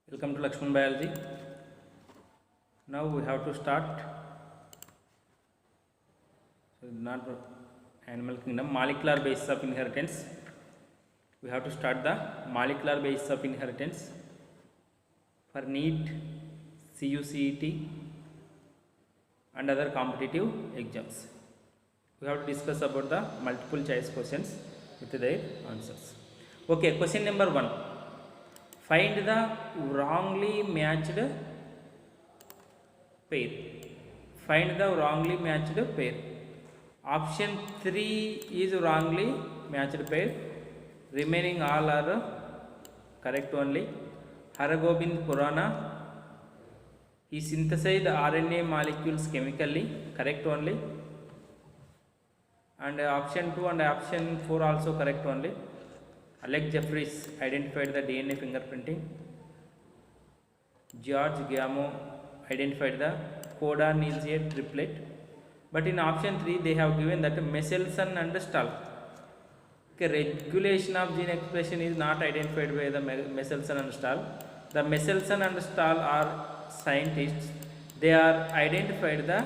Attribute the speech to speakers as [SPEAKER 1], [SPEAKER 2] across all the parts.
[SPEAKER 1] Welcome to Lakshman Biology. Now we have to start. So not animal kingdom, molecular basis of inheritance. We have to start the molecular basis of inheritance for NEET, CUCET and other competitive exams. We have to discuss about the multiple choice questions with their answers. Okay, question number 1. Find the wrongly matched pair. Find the wrongly matched pair. Option 3 is wrongly matched pair. Remaining all are correct only. Hargobind Khurana, he synthesized RNA molecules chemically, correct only. And option 2 and option 4 also correct only. Alex Jeffries identified the DNA fingerprinting. George Gamow identified the codon is a triplet. But in option 3 they have given that Michelson and Stahl. Okay, regulation of gene expression is not identified by the Michelson and Stahl. The Michelson and Stahl are scientists. They are identified the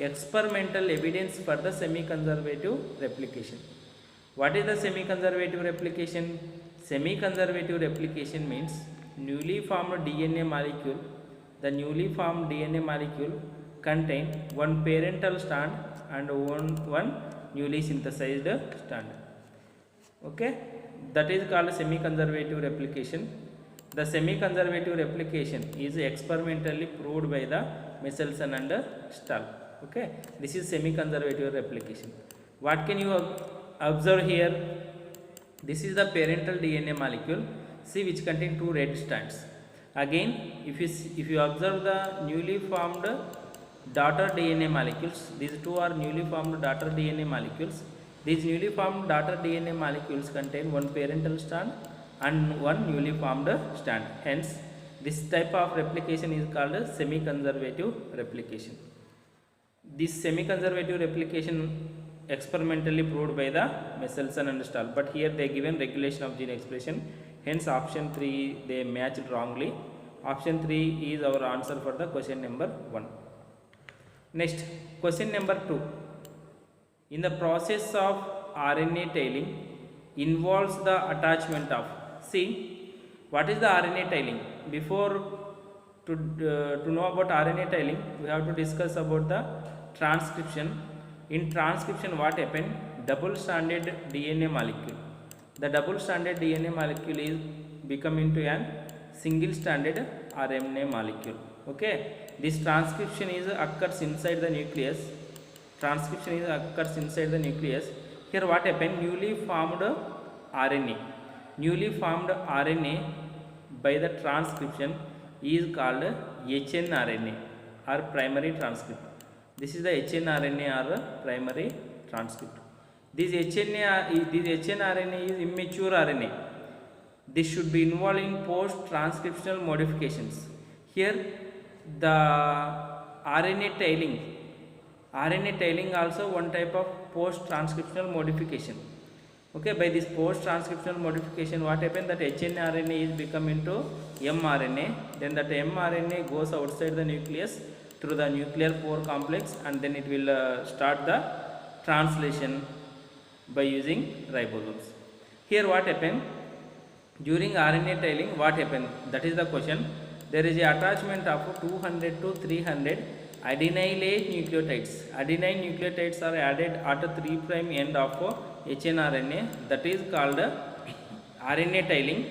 [SPEAKER 1] experimental evidence for the semi-conservative replication. What is the semi-conservative replication? Semi-conservative replication means newly formed DNA molecule. The newly formed DNA molecule contain one parental strand and one newly synthesized strand. Okay, that is called semi-conservative replication. The semi-conservative replication is experimentally proved by the Michelson and Stahl. Okay, this is semi-conservative replication. What can you observe here? This is the parental DNA molecule, see, which contain two red strands. Again, if you observe the newly formed daughter DNA molecules, these two are newly formed daughter DNA molecules. These newly formed daughter DNA molecules contain one parental strand and one newly formed strand. Hence, this type of replication is called semi-conservative replication. This semi-conservative replication experimentally proved by the Michelson and Stahl, but here they given regulation of gene expression. Hence, option 3 they matched wrongly. Option 3 is our answer for the question number 1. Next, question number 2. In the process of RNA tailing involves the attachment of, see, what is the RNA tailing? Before to know about RNA tailing, we have to discuss about the transcription. In transcription, what happened? Double-stranded DNA molecule. The double-stranded DNA molecule is become into an single-stranded RNA molecule. Okay, this transcription is occurs inside the nucleus. Transcription is occurs inside the nucleus. Here, what happened? Newly formed RNA. Newly formed RNA by the transcription is called hnRNA or primary transcript. This is the hnRNA or primary transcript. This hnRNA is immature RNA. This should be involved in post-transcriptional modifications. Here, the RNA tailing also one type of post-transcriptional modification. Okay, by this post-transcriptional modification, what happened? That hnRNA is become into mRNA. Then that mRNA goes outside the nucleus through the nuclear pore complex, and then it will start the translation by using ribosomes. Here, what happened? During RNA tailing, what happened? That is the question. There is a attachment of 200 to 300 adenylate nucleotides. Adenine nucleotides are added at the 3' end of hnRNA. That is called RNA tailing.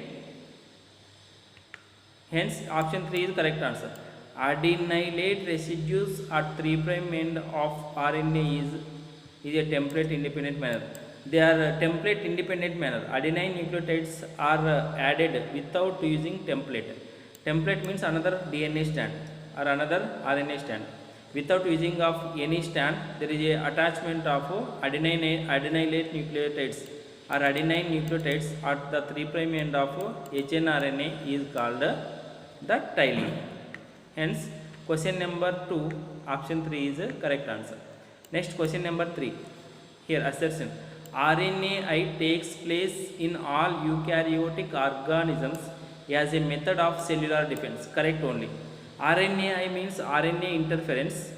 [SPEAKER 1] Hence, option 3 is correct answer. Adenylate residues at 3' end of RNA is a template independent manner. They are template independent manner. Adenine nucleotides are added without using template. Template means another DNA strand or another RNA strand. Without using of any strand, there is a attachment of adenylate nucleotides or adenine nucleotides at the 3' end of hnRNA is called the tailing. Hence, question number 2, option 3 is a correct answer. Next, question number 3. Here, assertion. RNAi takes place in all eukaryotic organisms as a method of cellular defense. Correct only. RNAi means RNA interference.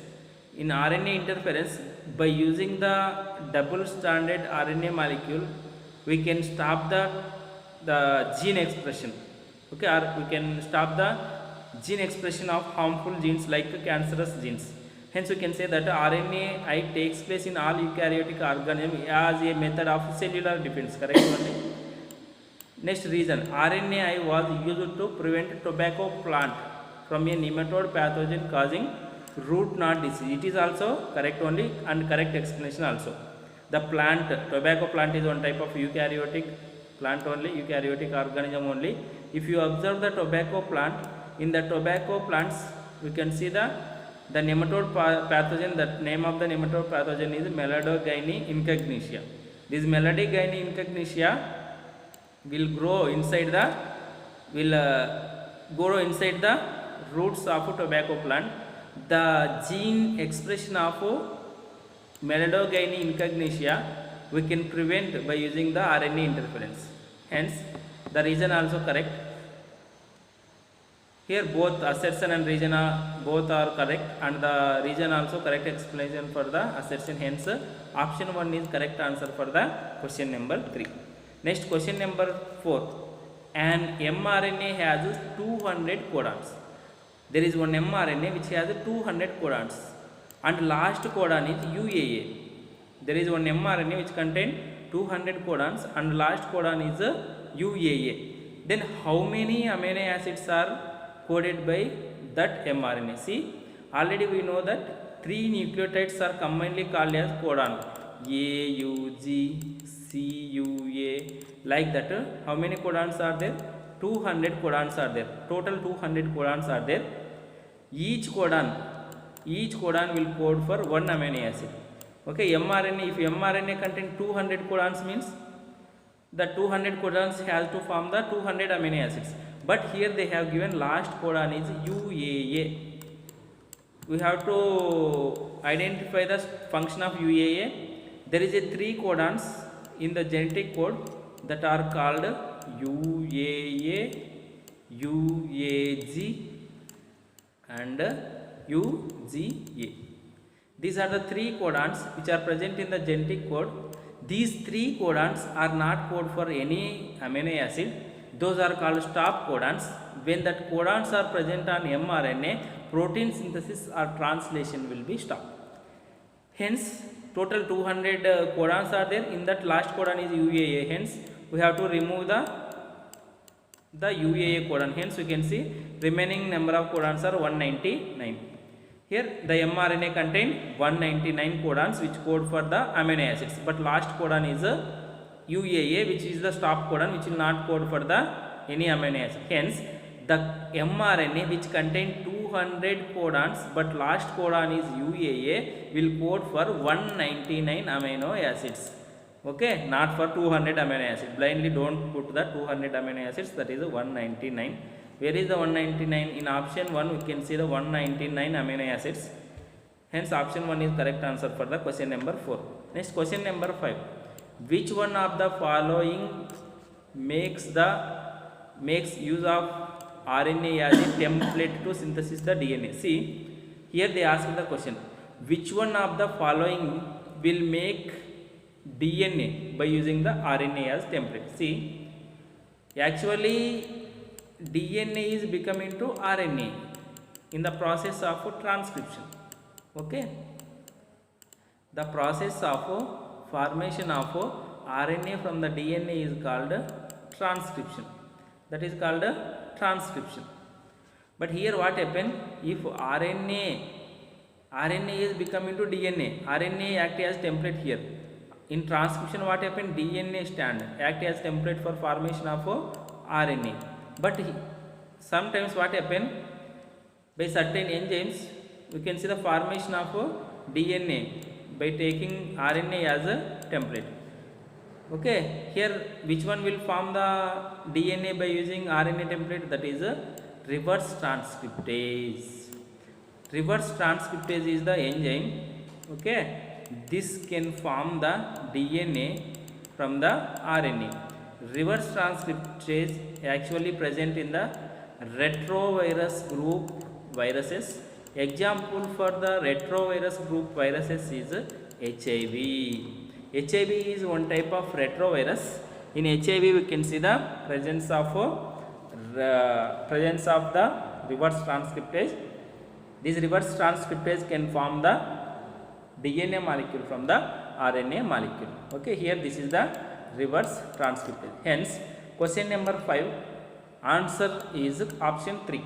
[SPEAKER 1] In RNA interference, by using the double stranded RNA molecule, we can stop the gene expression. Okay, or we can stop the gene expression of harmful genes like cancerous genes. Hence, we can say that RNAi takes place in all eukaryotic organisms as a method of cellular defense. Correct only. Next reason, RNAi was used to prevent tobacco plant from a nematode pathogen causing root knot disease. It is also correct only and correct explanation also. The plant, tobacco plant is one type of eukaryotic plant only, eukaryotic organism only. If you observe the tobacco plant, in the tobacco plants we can see the nematode pathogen. The name of the nematode pathogen is Meladogini incognitia. This Meladogini incognitia will grow inside the roots of tobacco plant. The gene expression of Meladogini incognitia we can prevent by using the RNA interference. Hence, the reason also correct. Here both assertion and reason both are correct, and the reason also correct explanation for the assertion. Hence, option 1 is correct answer for the question number 3. Next, question number 4. An mRNA has 200 codons. There is one mRNA which has 200 codons, and last codon is UAA. There is one mRNA which contains 200 codons and last codon is UAA. Then how many amino acids are coded by that mRNA? See, already we know that 3 nucleotides are commonly called as codon. AUG, CUA, like that. How many codons are there? 200 codons are there. Total 200 codons are there. Each codon will code for one amino acid. Okay, mRNA, if mRNA contains 200 codons, means the 200 codons has to form the 200 amino acids. But here they have given last codon is UAA. We have to identify the function of UAA. There is a 3 codons in the genetic code that are called UAA, UAG and UGA. These are the 3 codons which are present in the genetic code. These 3 codons are not code for any amino acid. Those are called stop codons. When that codons are present on mRNA, protein synthesis or translation will be stopped. Hence, total 200 codons are there. In that last codon is UAA. Hence, we have to remove the UAA codon. Hence, we can see remaining number of codons are 199. Here the mRNA contain 199 codons which code for the amino acids, but last codon is UAA, which is the stop codon, which will not code for the any amino acid. Hence, the mRNA which contain 200 codons but last codon is UAA will code for 199 amino acids. Okay, not for 200 amino acids. Blindly don't put the 200 amino acids, that is 199. Where is the 199? In option 1 we can see the 199 amino acids. Hence, option 1 is correct answer for the question number 4. Next, question number 5. Which one of the following makes use of RNA as a template to synthesize the DNA? See, here they ask the question, which one of the following will make DNA by using the RNA as template? See, actually DNA is becoming to RNA in the process of transcription. Okay, the process of formation of RNA from the DNA is called transcription. That is called transcription. But here what happen, if RNA is becoming to DNA, RNA act as template here. In transcription what happen, DNA stand act as template for formation of RNA. But sometimes what happen, by certain enzymes we can see the formation of DNA by taking RNA as a template. Okay, here which one will form the DNA by using RNA template? That is a reverse transcriptase. Reverse transcriptase is the enzyme. Okay, this can form the DNA from the RNA. reverse transcriptase actually present in the retrovirus group viruses. Example for the retrovirus group viruses is HIV. HIV is one type of retrovirus. In HIV we can see the presence of the reverse transcriptase. This reverse transcriptase can form the DNA molecule from the RNA molecule. Okay, here this is the reverse transcriptase. Hence, question number 5 answer is option 3.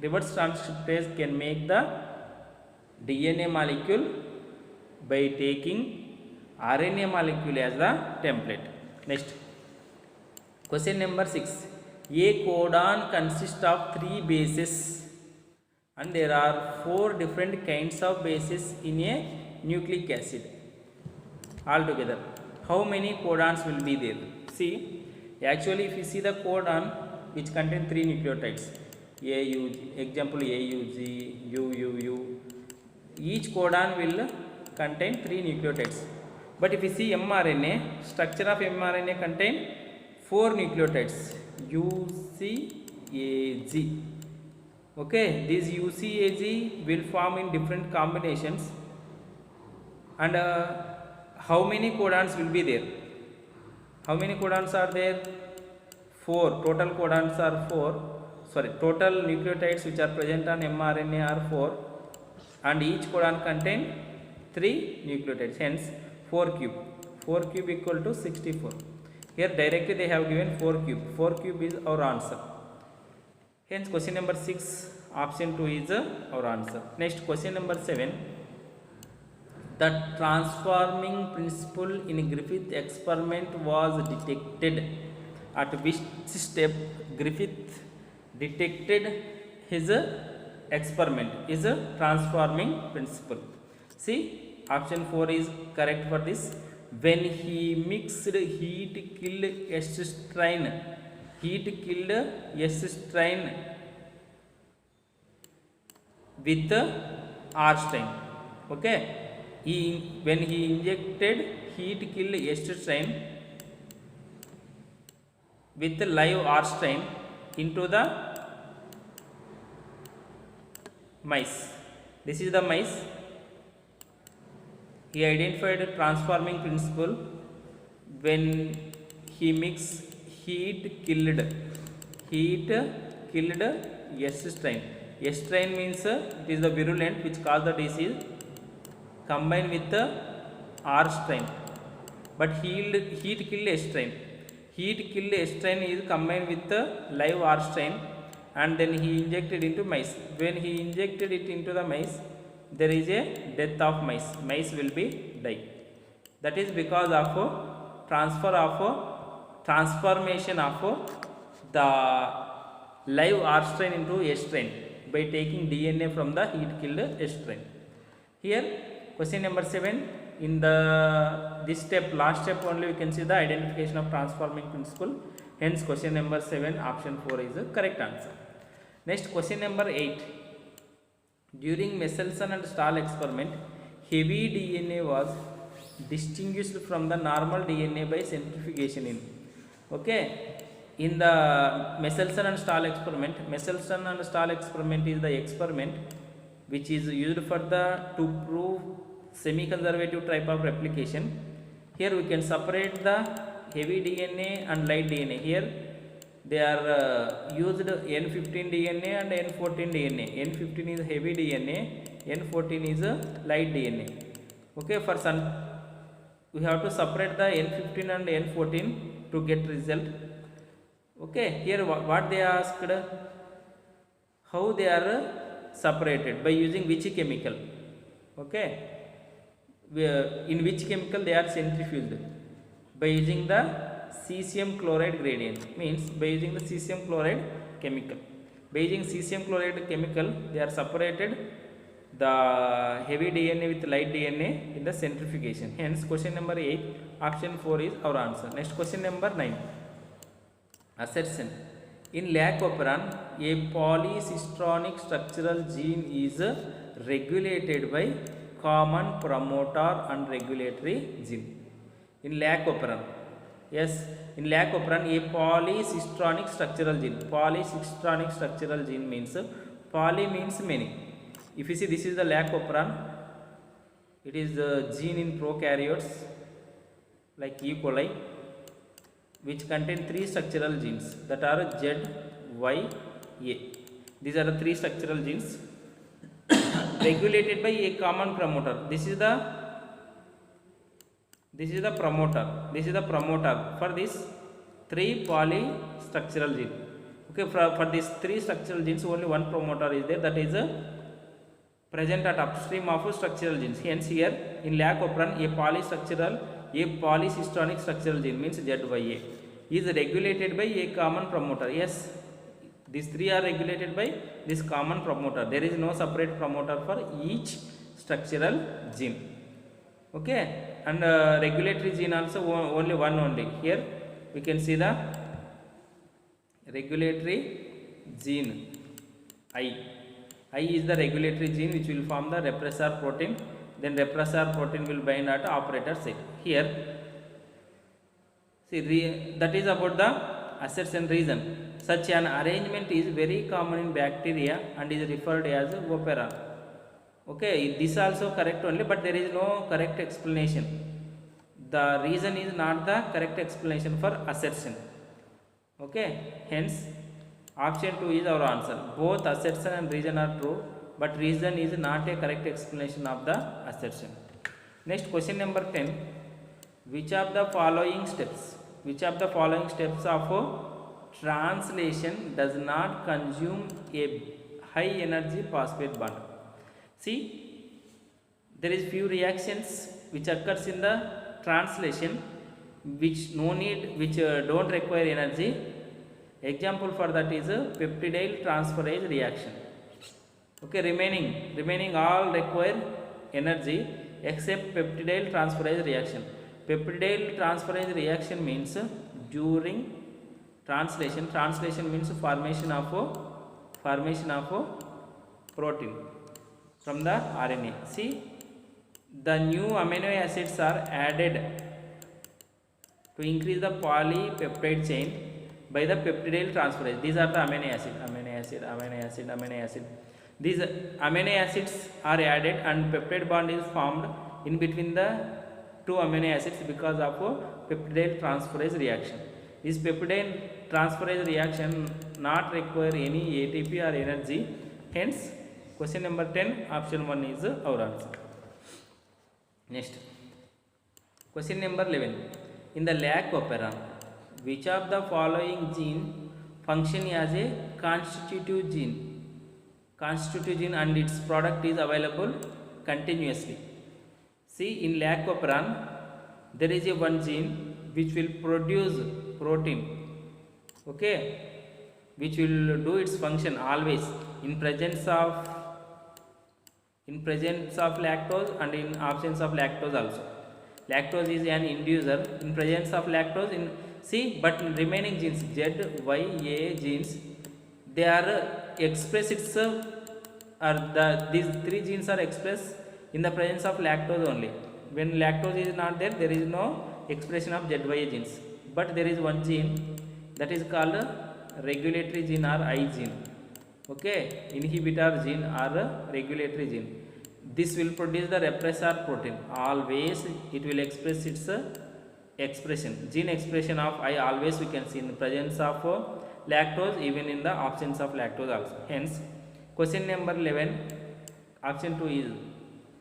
[SPEAKER 1] Reverse transcriptase can make the DNA molecule by taking RNA molecule as the template. Next, question number 6. A codon consists of 3 bases and there are 4 different kinds of bases in a nucleic acid. Altogether, how many codons will be there? See, actually if you see the codon which contain 3 nucleotides, AUG, example AUG, UUU, each codon will contain 3 nucleotides. But if you see mRNA, structure of mRNA contain 4 nucleotides, UCAG. Okay, this UCAG will form in different combinations. And how many codons will be there? How many codons are there? 4. Total codons are 4. Sorry, total nucleotides which are present on mRNA are 4, and each codon contain 3 nucleotides. Hence, 4 cube. 4 cube equal to 64. Here directly they have given 4 cube. 4 cube is our answer. Hence, question number 6, option 2 is our answer. Next, question number 7. The transforming principle in Griffith experiment was detected. At which step Griffith detected his experiment is a transforming principle? See, option 4 is correct for this. When he mixed heat killed S strain with R strain. Okay, when he injected heat killed S strain with the live R strain into the mice. This is the mice. He identified a transforming principle when he mixed heat killed S strain. S strain means it is the virulent which cause the disease, combined with the R strain. But heat killed S strain. Heat killed S strain is combined with the live R strain, and then he injected into mice. When he injected it into the mice, there is a death of mice. Mice will be die. That is because of transformation of the live R strain into S strain by taking DNA from the heat killed S strain. Here, question number 7. In this step, last step only, we can see the identification of transforming principle. Hence, question number 7, option 4 is the correct answer. Next, question number 8. During Michelson and Stahl experiment, heavy DNA was distinguished from the normal DNA by centrifugation in. Okay, in the Michelson and Stahl experiment is the experiment which is used for to prove semi-conservative type of replication. Here we can separate the heavy DNA and light DNA. Here they are used N15 DNA and N14 DNA. N15 is heavy DNA, N14 is light DNA. Okay, for some we have to separate the N15 and N14 to get result. Okay, here what they asked, how they are separated, by using which chemical. Okay, in which chemical they are centrifuged? By using the cesium chloride gradient, means by using the cesium chloride chemical. By using cesium chloride chemical, they are separated the heavy DNA with light DNA in the centrifugation. Hence, question number 8, option 4 is our answer. Next, question number 9. Assertion. In Lacoperan, a polycistronic structural gene is regulated by common promoter and regulatory gene. In Lacoperan, Yes, in lac operon, a polycistronic structural gene. Polycistronic structural gene means poly means many. If you see, this is the lac operon. It is the gene in prokaryotes like E. coli, which contain three structural genes that are Z, Y, A. These are the three structural genes regulated by a common promoter. This is the promoter. This is the promoter for these three polystructural gene. Okay, for these three structural genes, only one promoter is there, that is present at upstream of structural genes. Hence, here in lac operon, a polycystonic structural gene means ZYA is regulated by a common promoter. Yes, these three are regulated by this common promoter. There is no separate promoter for each structural gene. Okay, and regulatory gene also only one only. Here we can see the regulatory gene I is the regulatory gene which will form the repressor protein. Then repressor protein will bind at operator site. Here, see, that is about the assertion reason. Such an arrangement is very common in bacteria and is referred as operon. Okay, this also correct only, but there is no correct explanation. The reason is not the correct explanation for assertion. Okay, hence option 2 is our answer. Both assertion and reason are true, but reason is not a correct explanation of the assertion. Next, question number 10. Which of the following steps of translation does not consume a high energy phosphate bond? See, there is few reactions which occurs in the translation which don't require energy. Example for that is a peptidyl transferase reaction. Okay, remaining all require energy except peptidyl transferase reaction. Peptidyl transferase reaction means during translation. Translation means formation of protein from the RNA. See, the new amino acids are added to increase the polypeptide chain by the peptidyl transferase. These are the amino acid. These amino acids are added and peptide bond is formed in between the two amino acids because of peptidyl transferase reaction. This peptidyl transferase reaction not require any ATP or energy. Hence, question number 10, option 1 is our answer. Next, question number 11. In the lac operon, which of the following gene function as a constitutive gene and its product is available continuously? See, in lac operon, there is a one gene which will produce protein, okay, which will do its function always in presence of lactose and in absence of lactose also. Lactose is an inducer. In presence of lactose, but remaining genes Z, Y, A genes, they are expressed these three genes are expressed in the presence of lactose only. When lactose is not there, there is no expression of Z, Y, A genes. But there is one gene that is called regulatory gene or I gene. Okay, inhibitor gene or regulatory gene. This will produce the repressor protein. Always it will express its gene expression of I always we can see in the presence of lactose, even in the absence of lactose also. Hence, question number 11, option 2 is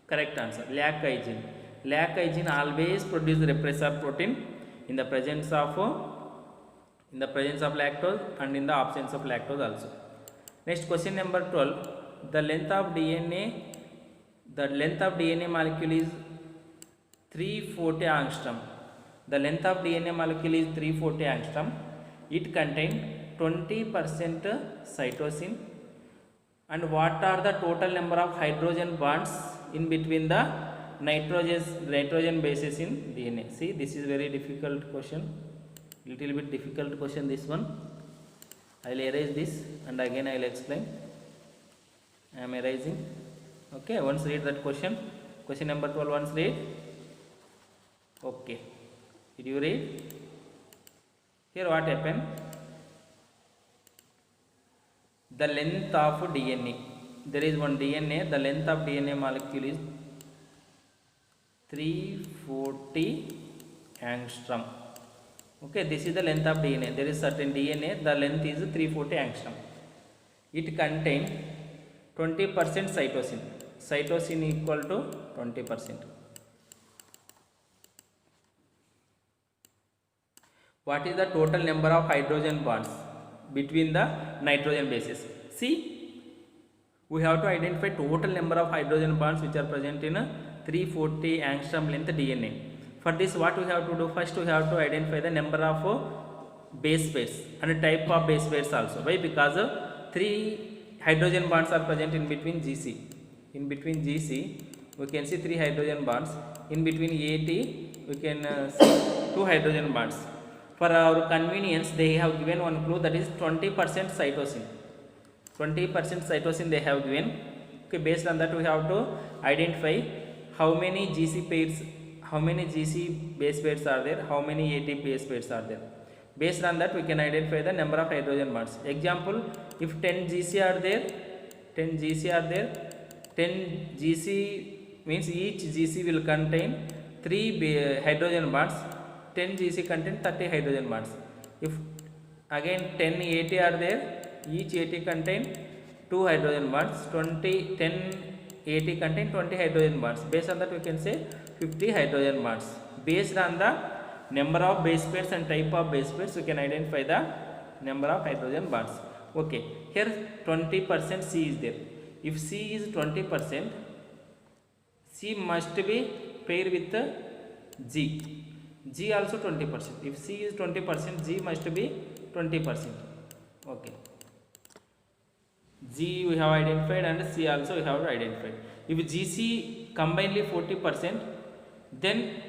[SPEAKER 1] correct answer. Lac I gene. Lac I gene always produce the repressor protein in the presence of lactose and in the absence of lactose also. Next, question number 12. The length of DNA molecule is 340 angstrom. The length of DNA molecule is 340 angstrom. It contains 20% cytosine. And what are the total number of hydrogen bonds in between the nitrogen bases in DNA? See, this is very difficult question. Little bit difficult question this one. I will erase this and again I will explain. I am erasing. Okay, once read that question. Question number 12 once read. Okay. Did you read? Here what happen? The length of DNA. There is one DNA. The length of DNA molecule is 340 angstrom. Okay, this is the length of DNA. There is certain DNA. The length is 340 angstrom. It contains 20% cytosine. Cytosine equal to 20%. What is the total number of hydrogen bonds between the nitrogen bases? See, we have to identify total number of hydrogen bonds which are present in a 340 angstrom length DNA. For this, what we have to do? First, we have to identify the number of base pairs and type of base pairs also. Why? Because 3 hydrogen bonds are present in between GC. In between GC, we can see 3 hydrogen bonds. In between AT, we can see 2 hydrogen bonds. For our convenience, they have given one clue, that is 20% cytosine. 20% cytosine they have given. Okay, based on that we have to identify how many GC pairs, how many GC base pairs are there, how many AT base pairs are there. Based on that we can identify the number of hydrogen bonds. Example, if 10 GC are there, 10 GC are there, 10 GC means each GC will contain 3 hydrogen bonds. 10 GC contain 30 hydrogen bonds. If again 10 AT are there, each AT contain 2 hydrogen bonds. 10 AT contain 20 hydrogen bonds. Based on that we can say 50 hydrogen bonds. Based on the number of base pairs and type of base pairs, we can identify the number of hydrogen bonds. Okay, here 20% C is there. If C is 20%, C must be paired with G. G also 20%. If C is 20%, G must be 20%. Okay. G we have identified and C also we have identified. If GC combinedly 40%, then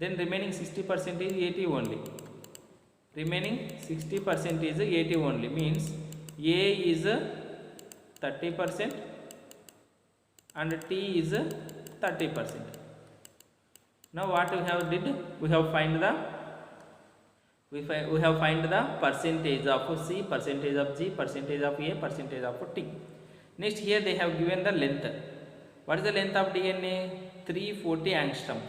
[SPEAKER 1] remaining 60% is AT only. Remaining 60% is AT only, means A is 30% and T is 30%. Now what we have did? We have find the percentage of C, percentage of G, percentage of A, percentage of T. Next, here they have given the length. What is the length of DNA? 340 angstrom.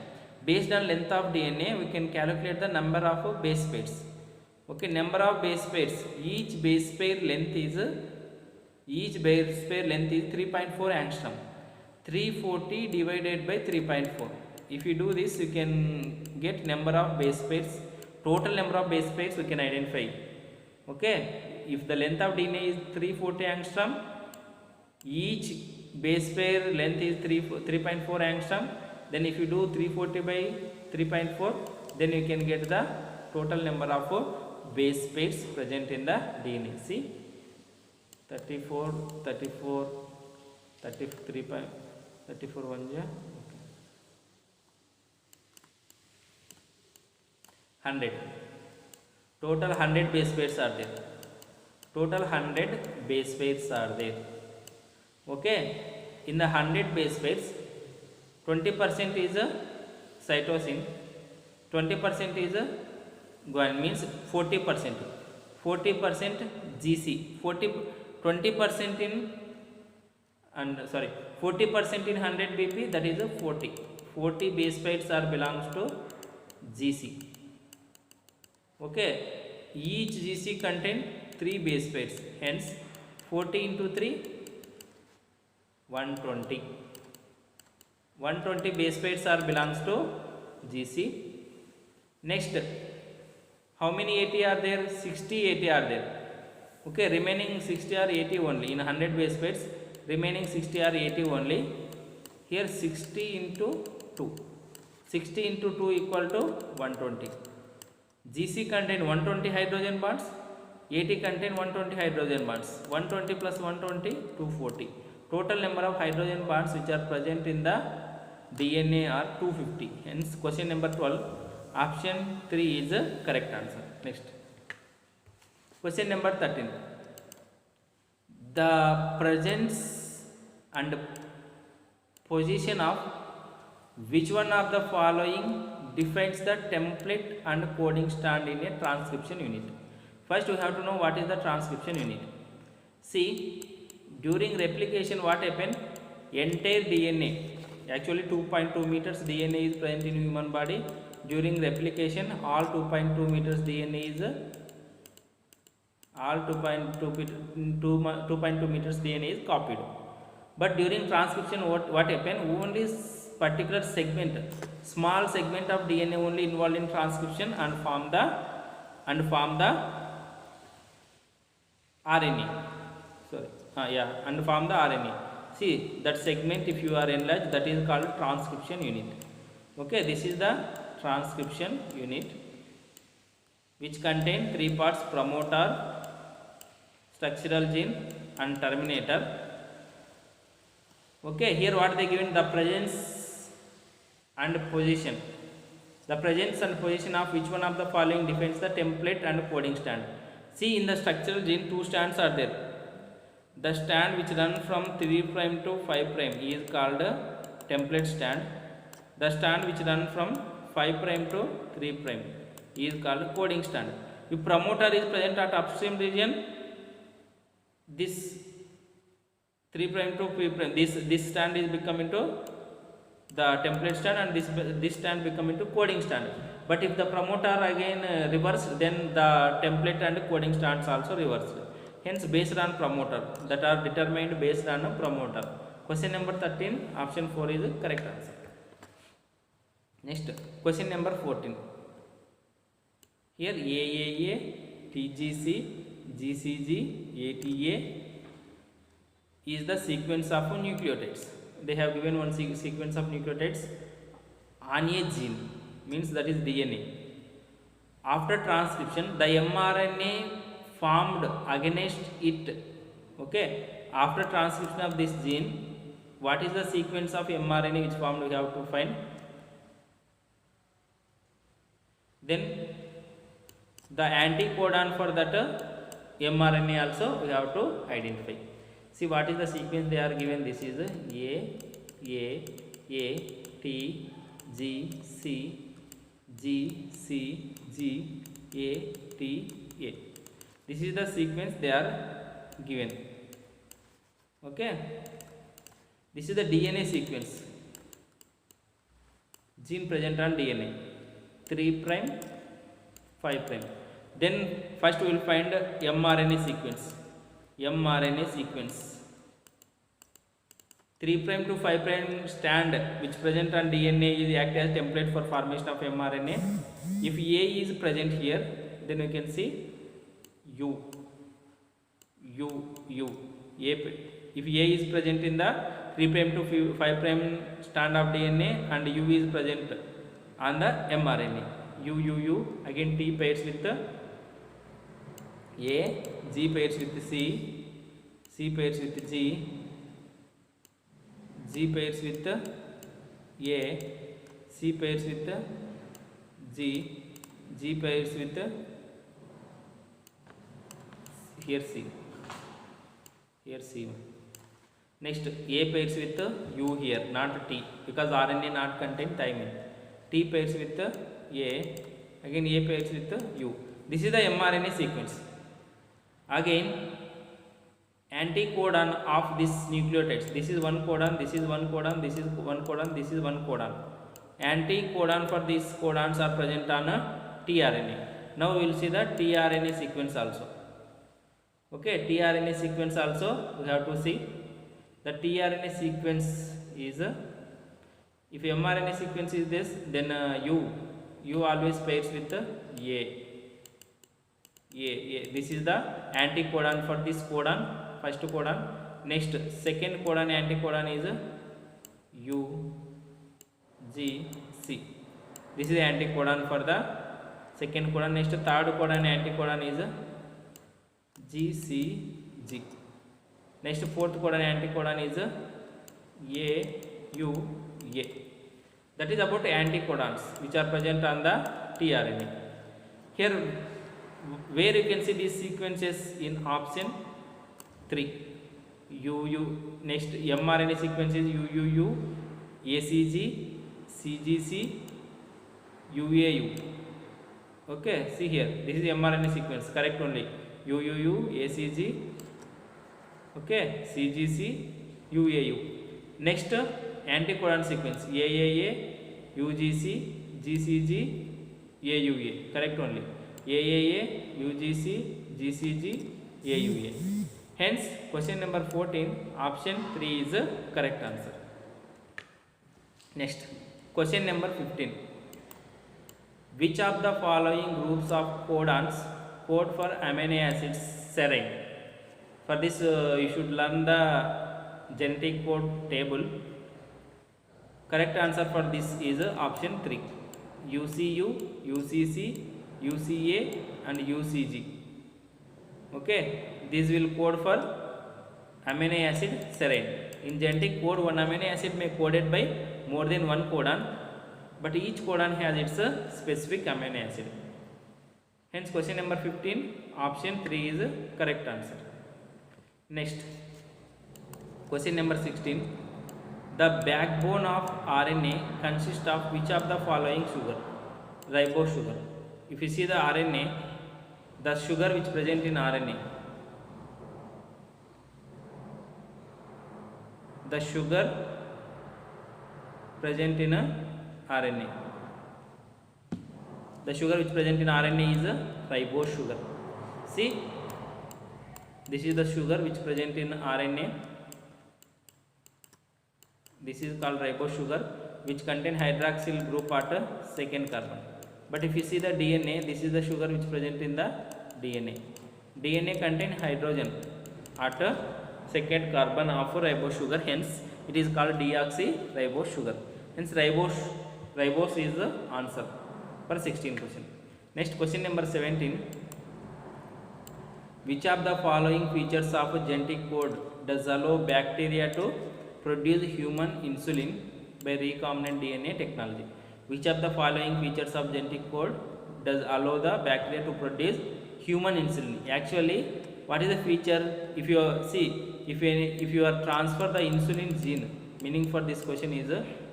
[SPEAKER 1] Based on length of DNA, we can calculate the number of base pairs. Okay, number of base pairs. Each base pair length is 3.4 angstrom. 340 divided by 3.4. If you do this, you can get number of base pairs. Total number of base pairs we can identify. Okay, if the length of DNA is 340 angstrom, each base pair length is 3.4 angstrom. Then if you do 340 by 3.4, then you can get the total number of base pairs present in the DNA. See, 34, 34, 33, 34 1 ja. 100. Total 100 base pairs are there. Total 100 base pairs are there. Okay, in the 100 base pairs, 20% is a cytosine, 20% is a guanine, means 40%. 40% GC, 20% in 40% in 100 BP, that is a 40. 40 base pairs are belongs to GC. Okay, each GC contain 3 base pairs, hence 40 into 3, 120. 120 base pairs are belongs to GC. Next, how many AT are there? 60 AT are there. Okay, remaining 60 are AT only. In 100 base pairs, remaining 60 are AT only. Here 60 into 2. 60 into 2 equal to 120. GC contain 120 hydrogen bonds, AT contain 120 hydrogen bonds. 120 plus 120, 240. Total number of hydrogen bonds which are present in the DNA are 250. Hence, question number 12, option 3 is the correct answer. Next, question number 13. The presence and position of which one of the following defines the template and coding stand in a transcription unit. First we have to know what is the transcription unit. See, during replication what happened? Entire DNA, actually 2.2 meters DNA is present in human body. During replication all 2.2 meters DNA is all 2.2 meters DNA is copied. But during transcription what happened? Only particular segment, small segment of DNA only involved in transcription and form the RNA. Sorry, and form the RNA. See, that segment if you are enlarged, that is called transcription unit. Okay, this is the transcription unit, which contain three parts: promoter, structural gene and terminator. Okay, here what they given? The presence and position. The presence and position of which one of the following defines the template and coding stand. See, in the structural gene two stands are there. The stand which run from 3' to 5' is called template stand. The stand which run from 5' to 3' is called coding stand. If promoter is present at upstream region, this 3' to 5', this stand is become into the template stand, and this stand become into coding stand. But if the promoter again reversed, then the template and coding stands also reversed. Hence, based on promoter, that are determined based on a promoter. Question number 13, option 4 is the correct answer. Next, question number 14. Here AAA, TGC, GCG, ATA is the sequence of nucleotides. They have given one sequence of nucleotides on a gene, means that is DNA. After transcription, the mRNA formed against it. Okay, after transcription of this gene, what is the sequence of mRNA which formed? We have to find. Then the anticodon for that mRNA also we have to identify. See, what is the sequence they are given? This is A, T, G, C, G, C, G, A, T, A. This is the sequence they are given. Okay, this is the DNA sequence, gene present on DNA, 3', 5'. Then first we will find mRNA sequence. mRNA sequence 3' to 5' stand which present on DNA is act as template for formation of mRNA. If A is present here, then we can see U. A. If A is present in the 3' to 5' stand of DNA and U is present on the mRNA, U. Again T pairs with the A, G pairs with C, C pairs with G, G pairs with A, C pairs with G, G pairs with here C. Next A pairs with U here, not T, because RNA not contain thymine. T pairs with A, again A pairs with U. This is the mRNA sequence. Again, anticodon of this nucleotides. This is one codon, this is one codon, this is one codon, this is one codon. Anticodon for these codons are present on tRNA. Now we will see the tRNA sequence also. Okay, tRNA sequence also we have to see. The tRNA sequence is if mRNA sequence is this, then U always pairs with A. This is the anticodon for this codon, first codon. Next, second codon anticodon is U, G, C. This is the anticodon for the second codon. Next, third codon anticodon is G, C, G. Next, fourth codon anticodon is A, U, A. That is about anticodons which are present on the tRNA. Here, where you can see these sequences in option 3. U. Next, mRNA sequence is UUU, ACG, CGC, UAU. Okay, see here, this is mRNA sequence, correct only. UUU, ACG, okay, CGC, UAU. Next, anticodon sequence, AAA, UGC, GCG, AUA, correct only. AAA, UGC, GCG, AUA. Hence, question number 14, option 3 is the correct answer. Next, question number 15. Which of the following groups of codons code for amino acids serine? For this, you should learn the genetic code table. Correct answer for this is option 3. UCU, UCC, UCA and UCG. Okay, these will code for amino acid serine. In genetic code, one amino acid may coded by more than one codon, but each codon has its specific amino acid. Hence, question number 15, option 3 is correct answer. Next, question number 16. The backbone of RNA consists of which of the following sugar? Ribose sugar. If you see the RNA, the sugar which present in RNA, the sugar present in RNA, the sugar which present in RNA is ribose sugar. See, this is the sugar which present in RNA. This is called ribose sugar, which contain hydroxyl group at second carbon. But if you see the DNA, this is the sugar which present in the DNA. DNA contain hydrogen at second carbon of ribose sugar. Hence, it is called deoxyribose sugar. Hence, ribose is the answer for 16 question. Next, question number 17. Which of the following features of genetic code does allow bacteria to produce human insulin by recombinant DNA technology? Which of the following features of genetic code does allow the bacteria to produce human insulin? Actually, what is the feature? If you see, if you are transfer the insulin gene, meaning for this question is,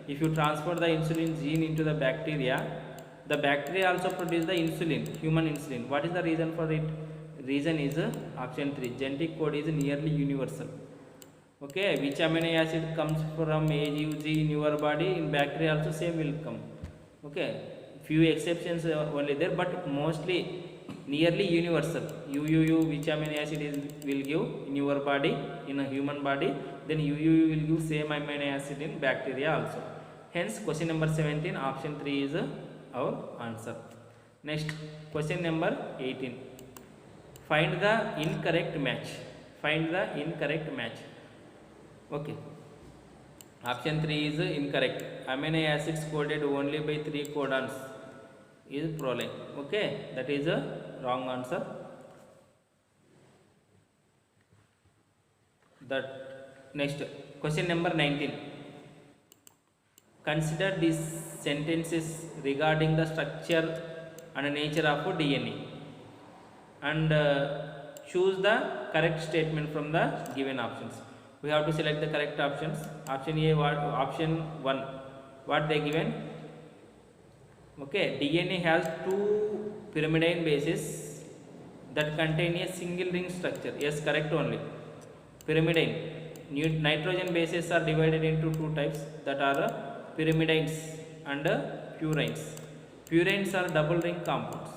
[SPEAKER 1] if you transfer the insulin gene into the bacteria also produce the insulin, human insulin. What is the reason for it? Reason is option 3. Genetic code is nearly universal. Okay, which amino acid comes from AUG in your body, in bacteria also same will come. Okay, few exceptions only there, but mostly nearly universal. UUU, which amino acid is will give in your body, in a human body, then UUU will give same amino acid in bacteria also. Hence, question number 17, option 3 is our answer. Next, question number 18. Find the incorrect match. Find the incorrect match. Okay. Option 3 is incorrect. Amino acids coded only by 3 codons is proline. Okay, that is a wrong answer. That next, question number 19. Consider these sentences regarding the structure and nature of DNA and choose the correct statement from the given options. We have to select the correct options. Option A, option 1, what they given? Okay, DNA has 2 pyrimidine bases that contain a single ring structure. Yes, correct only. Pyrimidine. Nitrogen bases are divided into 2 types, that are pyrimidines and purines. Purines are double ring compounds.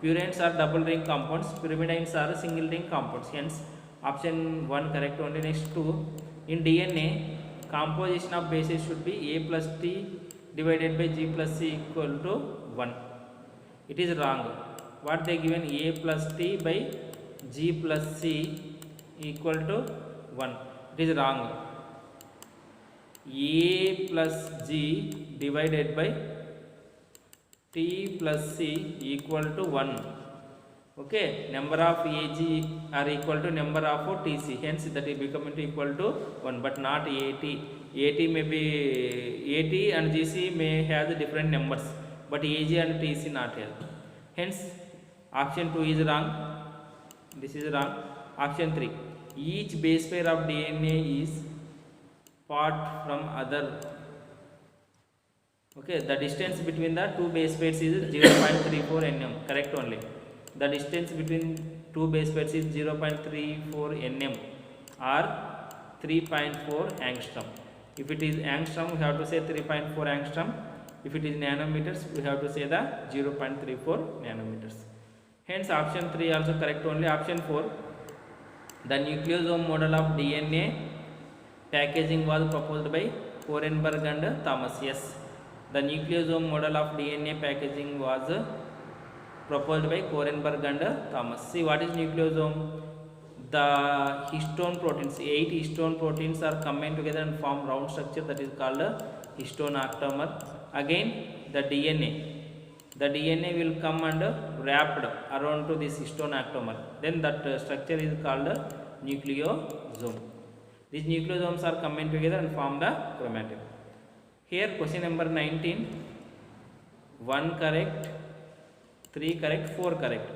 [SPEAKER 1] Purines are double ring compounds. Pyrimidines are single ring compounds. Hence, option 1 correct only. Next 2. In DNA, composition of bases should be A plus T divided by G plus C equal to 1. It is wrong. What they given? A plus T by G plus C equal to 1. It is wrong. A plus G divided by T plus C equal to 1. Okay, number of AG are equal to number of TC. Hence, that will become into equal to 1, but not AT. AT may be AT and GC may have different numbers, but AG and TC not have. Hence, option 2 is wrong. This is wrong. Option 3. Each base pair of DNA is apart from other Okay, the distance between the two base pairs is 0.34 nm, correct only. The distance between two base pairs is 0.34 nm or 3.4 angstrom. If it is angstrom, we have to say 3.4 angstrom. If it is nanometers, we have to say the 0.34 nanometers. Hence option 3 also correct only. Option 4, the nucleosome model of DNA packaging was proposed by Korenberg and Thomas. Yes, the nucleosome model of DNA packaging was proposed by Korenberg and Thomas. See, what is nucleosome? The histone proteins, 8 histone proteins are combined together and form round structure, that is called histone octamer. Again, the DNA will come and wrapped around to this histone octamer. Then that structure is called nucleosome. These nucleosomes are combined together and form the chromatin. Here question number 19, 1 correct, 3 correct, 4 correct.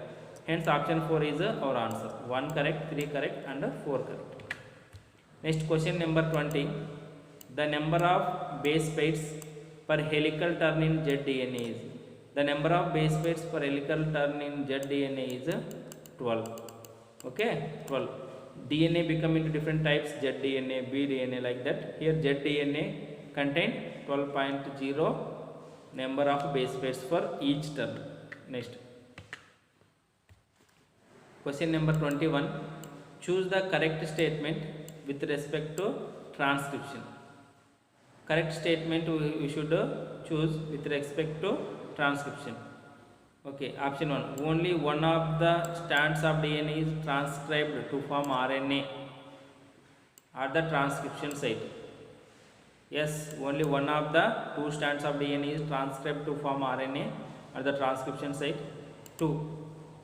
[SPEAKER 1] Hence option 4 is our answer. 1 correct, 3 correct and 4 correct. Next question number 20, the number of base pairs per helical turn in zDNA is. The number of base pairs per helical turn in zDNA is 12. Okay, 12. DNA become into different types, zDNA, bDNA, like that. Here zDNA contain 12.0 number of base pairs for each turn. Next question number 21, choose the correct statement with respect to transcription. Correct statement we should choose with respect to transcription. Okay, option 1, only one of the strands of DNA is transcribed to form RNA at the transcription site. Yes, only one of the two strands of DNA is transcribed to form RNA at the transcription site. 2,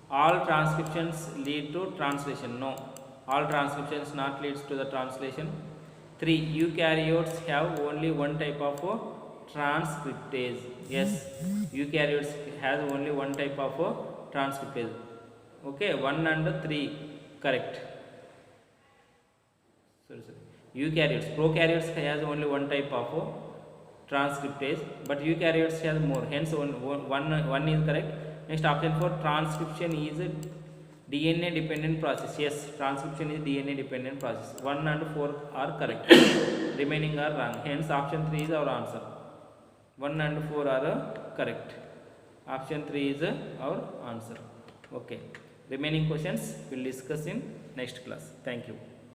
[SPEAKER 1] all transcriptions lead to translation. No, all transcriptions not leads to the translation. 3, eukaryotes have only one type of transcriptase. Yes, eukaryotes has only one type of transcriptase. Okay, 1 and 3 correct. Sorry. Eukaryotes, prokaryotes has only one type of transcriptase, but eukaryotes has more. Hence one is correct. Next option 4, transcription is DNA dependent process. Yes, transcription is DNA dependent process. 1 and 4 are correct. Remaining are wrong. Hence option 3 is our answer. 1 and 4 are correct. Option 3 is our answer. Okay. Remaining questions we will discuss in next class. Thank you.